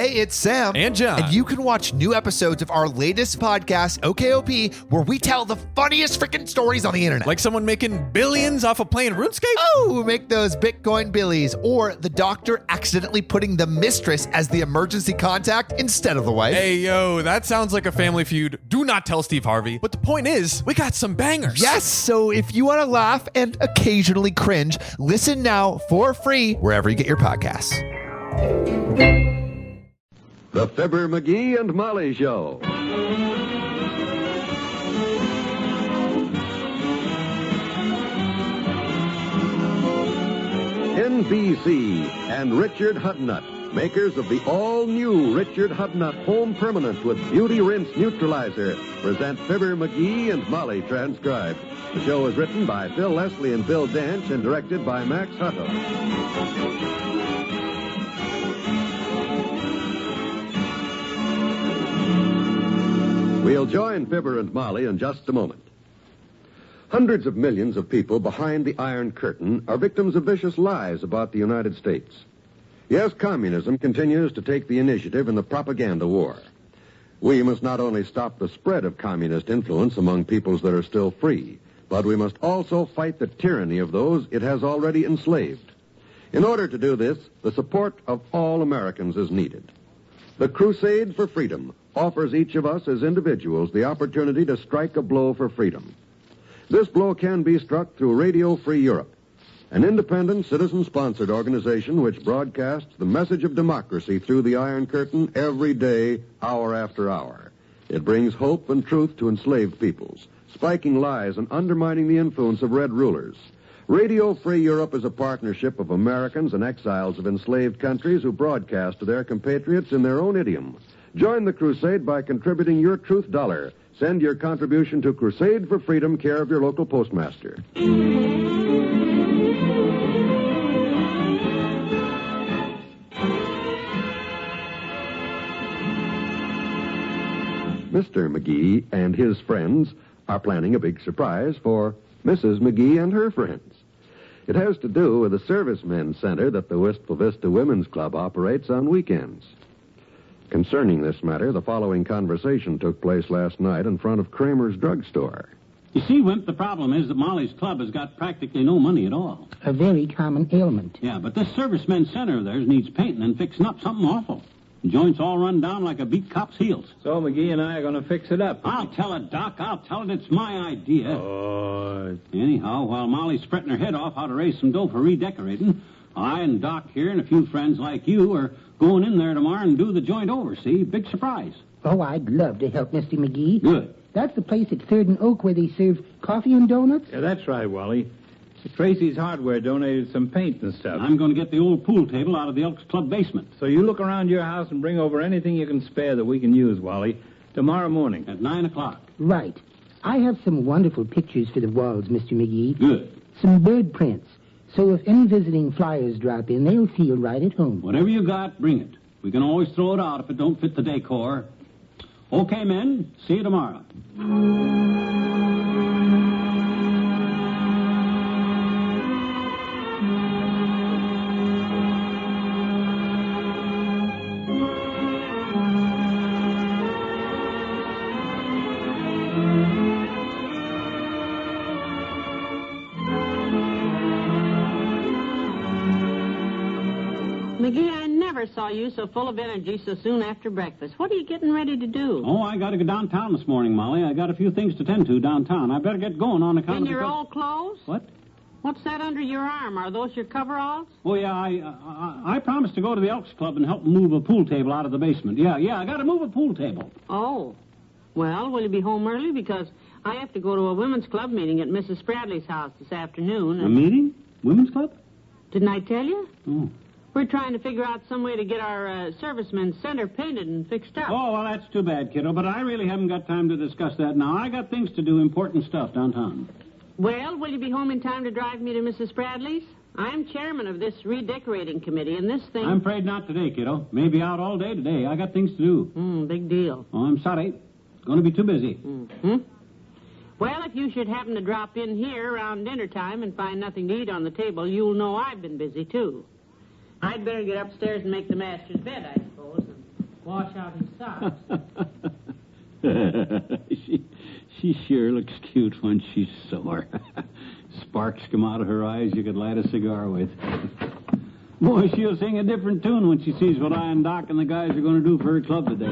Hey, it's Sam. And John. And you can watch new episodes of our latest podcast, OKOP, where we tell the funniest freaking stories on the internet. Like someone making billions off of playing RuneScape? Oh, make those Bitcoin billies. Or the doctor accidentally putting the mistress as the emergency contact instead of the wife. Hey, yo, that sounds like a family feud. Do not tell Steve Harvey. But the point is, we got some bangers. Yes, so if you want to laugh and occasionally cringe, listen now for free wherever you get your podcasts. The Fibber, McGee, and Molly Show. NBC and Richard Hudnut, makers of the all-new Richard Hudnut Home Permanent with Beauty Rinse Neutralizer, present Fibber, McGee, and Molly transcribed. The show is written by Phil Leslie and Bill Dance and directed by Max Hutto. We'll join Fibber and Molly in just a moment. Hundreds of millions of people behind the Iron Curtain are victims of vicious lies about the United States. Yes, communism continues to take the initiative in the propaganda war. We must not only stop the spread of communist influence among peoples that are still free, but we must also fight the tyranny of those it has already enslaved. In order to do this, the support of all Americans is needed. The Crusade for Freedom offers each of us as individuals the opportunity to strike a blow for freedom. This blow can be struck through Radio Free Europe, an independent, citizen-sponsored organization which broadcasts the message of democracy through the Iron Curtain every day, hour after hour. It brings hope and truth to enslaved peoples, spiking lies and undermining the influence of red rulers. Radio Free Europe is a partnership of Americans and exiles of enslaved countries who broadcast to their compatriots in their own idiom. Join the crusade by contributing your truth dollar. Send your contribution to Crusade for Freedom, care of your local postmaster. Mr. McGee and his friends are planning a big surprise for Mrs. McGee and her friends. It has to do with the Servicemen's Center that the Wistful Vista Women's Club operates on weekends. Concerning this matter, the following conversation took place last night in front of Kramer's drugstore. You see, Wimp, the problem is that Molly's club has got practically no money at all. A very common ailment. Yeah, but this Servicemen's Center of theirs needs painting and fixing up something awful. The joints all run down like a beat cop's heels. So McGee and I are going to fix it up. I'll tell it, Doc. I'll tell it it's my idea. Oh. Anyhow, while Molly's fretting her head off how to raise some dough for redecorating, I and Doc here and a few friends like you are going in there tomorrow and do the joint over, see? Big surprise. Oh, I'd love to help Mr. McGee. Good. That's the place at 3rd and Oak where they serve coffee and donuts? Yeah, that's right, Wally. Tracy's Hardware donated some paint and stuff. I'm going to get the old pool table out of the Elks Club basement. So you look around your house and bring over anything you can spare that we can use, Wally, tomorrow morning. At 9 o'clock. Right. I have some wonderful pictures for the walls, Mr. McGee. Good. Some bird prints. So if any visiting flyers drop in, they'll feel right at home. Whatever you got, bring it. We can always throw it out if it don't fit the decor. Okay, men. See you tomorrow. McGee, I never saw you so full of energy so soon after breakfast. What are you getting ready to do? Oh, I got to go downtown this morning, Molly. I got a few things to tend to downtown. I better get going on account In of your the... old clothes? What? What's that under your arm? Are those your coveralls? Oh, yeah, I promised to go to the Elks Club and help move a pool table out of the basement. Yeah, I got to move a pool table. Oh. Well, will you be home early? Because I have to go to a women's club meeting at Mrs. Spradley's house this afternoon. A meeting? Women's club? Didn't I tell you? Oh. We're trying to figure out some way to get our Servicemen's Center painted and fixed up. Oh, well, that's too bad, kiddo, but I really haven't got time to discuss that now. I got things to do, important stuff downtown. Well, will you be home in time to drive me to Mrs. Spradley's? I'm chairman of this redecorating committee, and this thing... I'm afraid not today, kiddo. Maybe out all day today. I got things to do. Big deal. Oh, I'm sorry. Going to be too busy. Mm-hmm. Well, if you should happen to drop in here around dinner time and find nothing to eat on the table, you'll know I've been busy, too. I'd better get upstairs and make the master's bed, I suppose. out his socks. She sure looks cute when she's sore. Sparks come out of her eyes you could light a cigar with. Boy, she'll sing a different tune when she sees what I and Doc and the guys are going to do for her club today.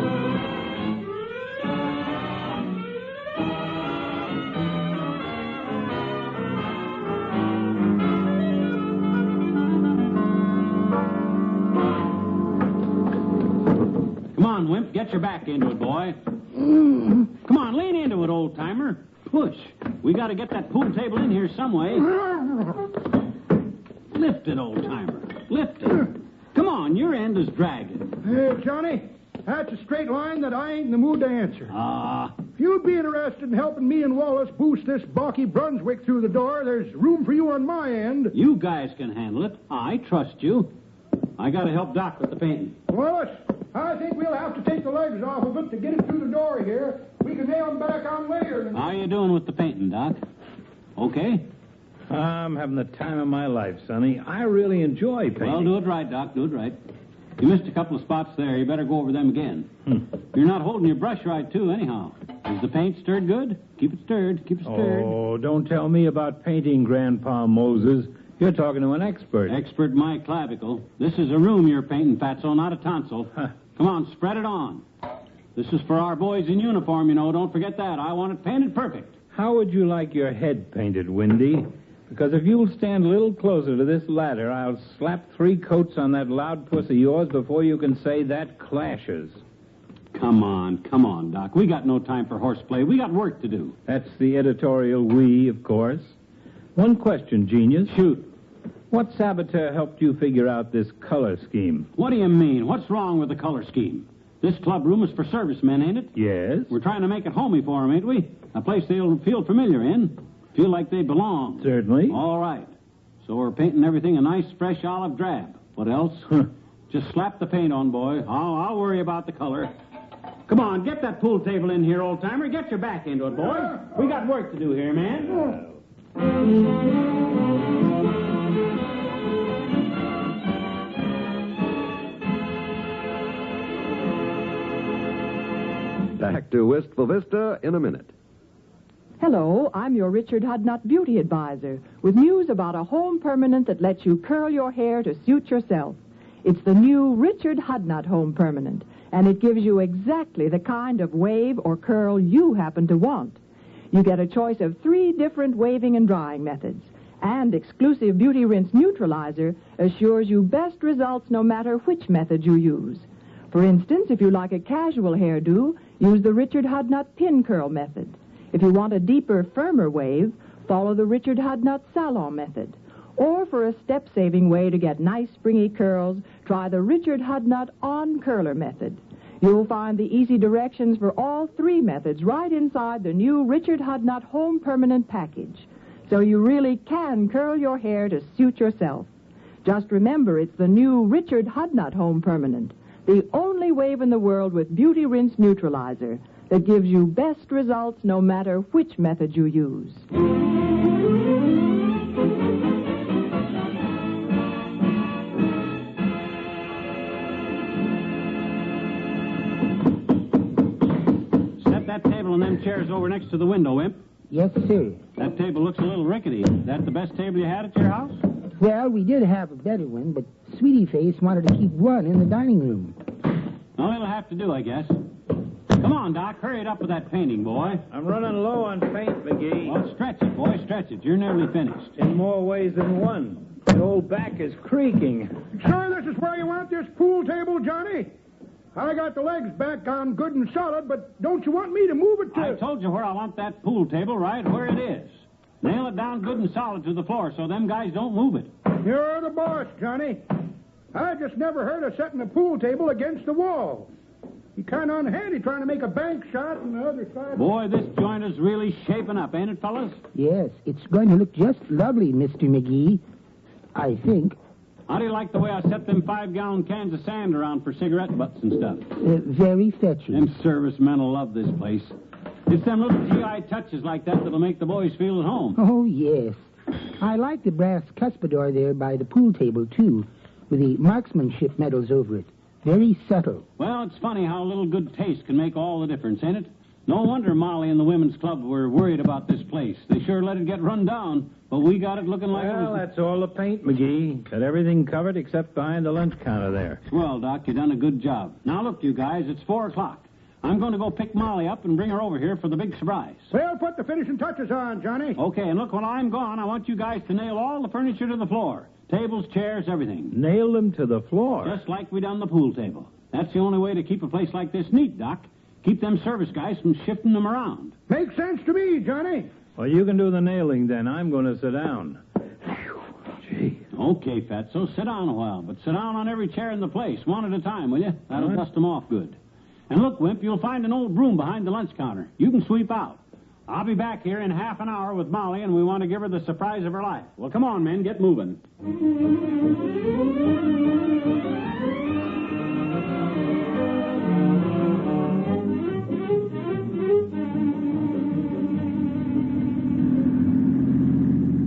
Come on, Wimp, get your back into it, boy. Come on, lean into it, old-timer. Push. We got to get that pool table in here some way. Lift it, old-timer. Lift it. Come on, your end is dragging. Hey, Johnny, that's a straight line that I ain't in the mood to answer. If you'd be interested in helping me and Wallace boost this balky Brunswick through the door, there's room for you on my end. You guys can handle it. I trust you. I got to help Doc with the painting. Wallace, I think we'll have to take the legs off of it to get it through the door here. We can nail them back on later. How you doing with the painting, Doc? Okay? I'm having the time of my life, Sonny. I really enjoy painting. Well, do it right, Doc. Do it right. You missed a couple of spots there. You better go over them again. You're not holding your brush right, too, anyhow. Is the paint stirred good? Keep it stirred. Keep it stirred. Oh, don't tell me about painting, Grandpa Moses. You're talking to an expert. Expert my clavicle. This is a room you're painting, Fatso, not a tonsil. Come on, spread it on. This is for our boys in uniform, you know. Don't forget that. I want it painted perfect. How would you like your head painted, Windy? Because if you'll stand a little closer to this ladder, I'll slap 3 coats on that loud puss of yours before you can say that clashes. Come on, Doc. We got no time for horseplay. We got work to do. That's the editorial we, of course. One question, genius. Shoot. What saboteur helped you figure out this color scheme? What do you mean? What's wrong with the color scheme? This club room is for servicemen, ain't it? Yes. We're trying to make it homey for them, ain't we? A place they'll feel familiar in. Feel like they belong. Certainly. All right. So we're painting everything a nice, fresh olive drab. What else? Just slap the paint on, boy. I'll worry about the color. Come on, get that pool table in here, old-timer. Get your back into it, boy. We got work to do here, man. Back to Wistful Vista in a minute. Hello, I'm your Richard Hudnut beauty advisor with news about a home permanent that lets you curl your hair to suit yourself. It's the new Richard Hudnut Home Permanent, and it gives you exactly the kind of wave or curl you happen to want. You get a choice of 3 different waving and drying methods, and exclusive Beauty Rinse Neutralizer assures you best results no matter which method you use. For instance, if you like a casual hairdo, use the Richard Hudnut Pin Curl method. If you want a deeper, firmer wave, follow the Richard Hudnut Salon method. Or for a step-saving way to get nice, springy curls, try the Richard Hudnut On Curler method. You'll find the easy directions for all 3 methods right inside the new Richard Hudnut Home Permanent package. So you really can curl your hair to suit yourself. Just remember, it's the new Richard Hudnut Home Permanent, the only wave in the world with Beauty Rinse Neutralizer that gives you best results no matter which method you use. Set that table and them chairs over next to the window, Imp. Yes, sir. That table looks a little rickety. Is that the best table you had at your house? Well, we did have a better one, but Sweetie Face wanted to keep one in the dining room. Well, it'll have to do, I guess. Come on, Doc. Hurry it up with that painting, boy. I'm running low on paint, McGee. Well, stretch it, boy. Stretch it. You're nearly finished. In more ways than one. The old back is creaking. Sure this is where you want this pool table, Johnny? I got the legs back on good and solid, but don't you want me to move it to... I told you where I want that pool table, right where it is. Nail it down good and solid to the floor so them guys don't move it. You're the boss, Johnny. I just never heard of setting a pool table against the wall. You're kind of unhandy trying to make a bank shot on the other side. Boy, this joint is really shaping up, ain't it, fellas? Yes, it's going to look just lovely, Mr. McGee. I think. How do you like the way I set them 5-gallon cans of sand around for cigarette butts and stuff? Very fetching. Them servicemen will love this place. It's them little GI touches like that that'll make the boys feel at home. Oh, yes. I like the brass cuspidor there by the pool table, too, with the marksmanship medals over it. Very subtle. Well, it's funny how a little good taste can make all the difference, ain't it? No wonder Molly and the women's club were worried about this place. They sure let it get run down, but we got it looking like it Well, was... that's all the paint, McGee. Got everything covered except behind the lunch counter there. Well, Doc, you done a good job. Now, look, you guys, it's 4 o'clock. I'm going to go pick Molly up and bring her over here for the big surprise. Well, put the finishing touches on, Johnny. Okay, and look, while I'm gone, I want you guys to nail all the furniture to the floor. Tables, chairs, everything. Nail them to the floor. Just like we done the pool table. That's the only way to keep a place like this neat, Doc. Keep them service guys from shifting them around. Makes sense to me, Johnny. Well, you can do the nailing then. I'm going to sit down. Gee. Okay, Fatso, sit down a while, but sit down on every chair in the place, one at a time, will you? That'll All right. dust them off good. And look, Wimp, you'll find an old broom behind the lunch counter. You can sweep out. I'll be back here in half an hour with Molly, and we want to give her the surprise of her life. Well, come on, men, get moving.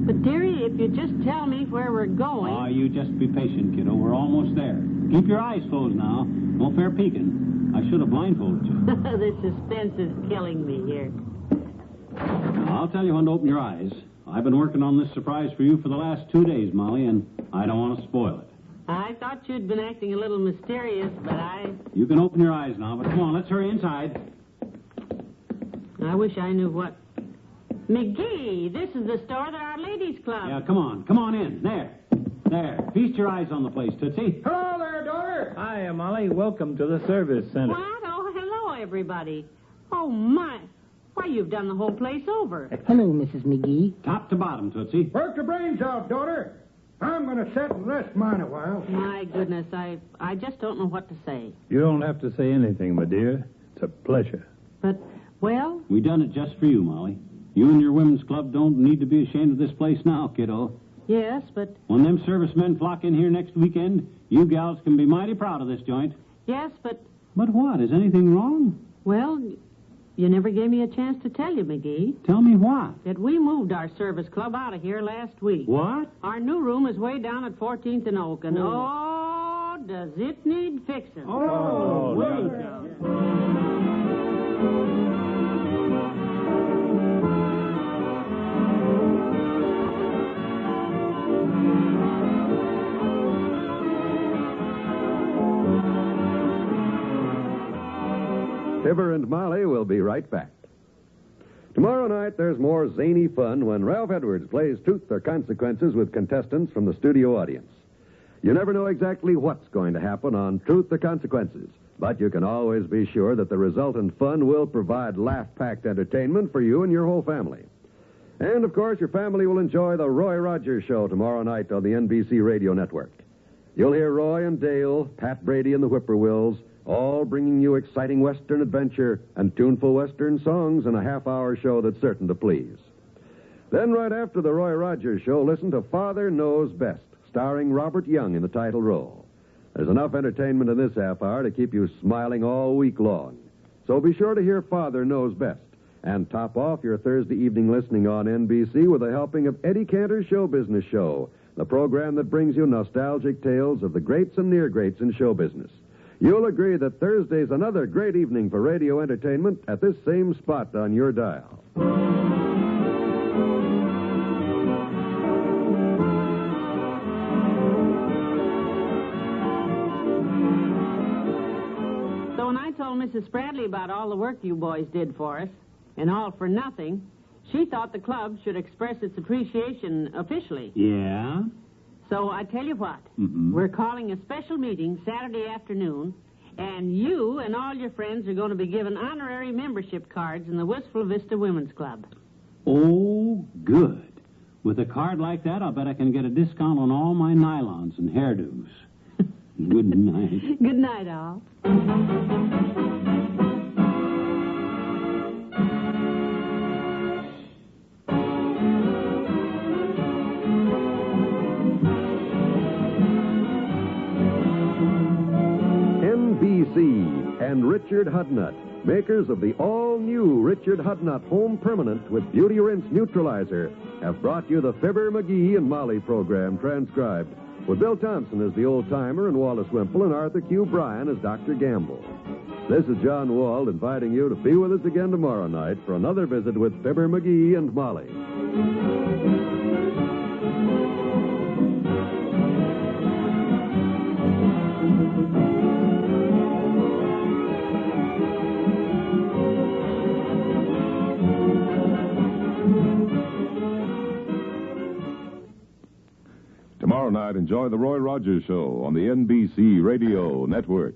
But, dearie, if you just tell me where we're going... Oh, you just be patient, kiddo. We're almost there. Keep your eyes closed now. No fair peeking. I should have blindfolded you. The suspense is killing me here. Now, I'll tell you when to open your eyes. I've been working on this surprise for you for the last 2 days, Molly, and I don't want to spoil it. I thought you'd been acting a little mysterious, but You can open your eyes now, but come on, let's hurry inside. I wish I knew what... McGee, this is the store that our ladies' club... Yeah, come on in. There. Feast your eyes on the place, Tootsie. Hello there, daughter. Hiya, Molly. Welcome to the service center. What? Oh, hello, everybody. Oh, my. Why, you've done the whole place over. Hello, Mrs. McGee. Top to bottom, Tootsie. Work your brains out, daughter. I'm going to sit and rest mine a while. My goodness, I just don't know what to say. You don't have to say anything, my dear. It's a pleasure. But, well, We done it just for you, Molly. You and your women's club don't need to be ashamed of this place now, kiddo. yes, but... When them servicemen flock in here next weekend, you gals can be mighty proud of this joint. Yes, but... But what? Is anything wrong? Well, you never gave me a chance to tell you, McGee, Tell me what. that we moved our service club out of here last week. What? Our new room is way down at 14th and Oak, and does it need fixing? Oh, Fibber and Molly will be right back. Tomorrow night, there's more zany fun when Ralph Edwards plays Truth or Consequences with contestants from the studio audience. You never know exactly what's going to happen on Truth or Consequences, but you can always be sure that the resultant fun will provide laugh-packed entertainment for you and your whole family. And, of course, your family will enjoy the Roy Rogers Show tomorrow night on the NBC Radio Network. You'll hear Roy and Dale, Pat Brady and the Whippoorwills, all bringing you exciting Western adventure and tuneful Western songs in a half-hour show that's certain to please. Then, right after the Roy Rogers Show, listen to Father Knows Best, starring Robert Young in the title role. There's enough entertainment in this half hour to keep you smiling all week long. So be sure to hear Father Knows Best, and top off your Thursday evening listening on NBC with a helping of Eddie Cantor's Show Business Show, the program that brings you nostalgic tales of the greats and near greats in show business. You'll agree that Thursday's another great evening for radio entertainment at this same spot on your dial. So when I told Mrs. Spradley about all the work you boys did for us, and all for nothing, she thought the club should express its appreciation officially. Yeah? So I tell you what, Mm-hmm. we're calling a special meeting Saturday afternoon, and you and all your friends are going to be given honorary membership cards in the Wistful Vista Women's Club. Oh, good. With a card like that, I'll bet I can get a discount on all my nylons and hairdos. Good night. Good night, all. NBC and Richard Hudnut, makers of the all-new Richard Hudnut Home Permanent with Beauty Rinse Neutralizer, have brought you the Fibber, McGee, and Molly program transcribed. with Bill Thompson as the old-timer and Wallace Wimple and Arthur Q. Bryan as Dr. Gamble. This is John Wald inviting you to be with us again tomorrow night for another visit with Fibber, McGee, and Molly. Tomorrow night, enjoy the Roy Rogers Show on the NBC Radio Network.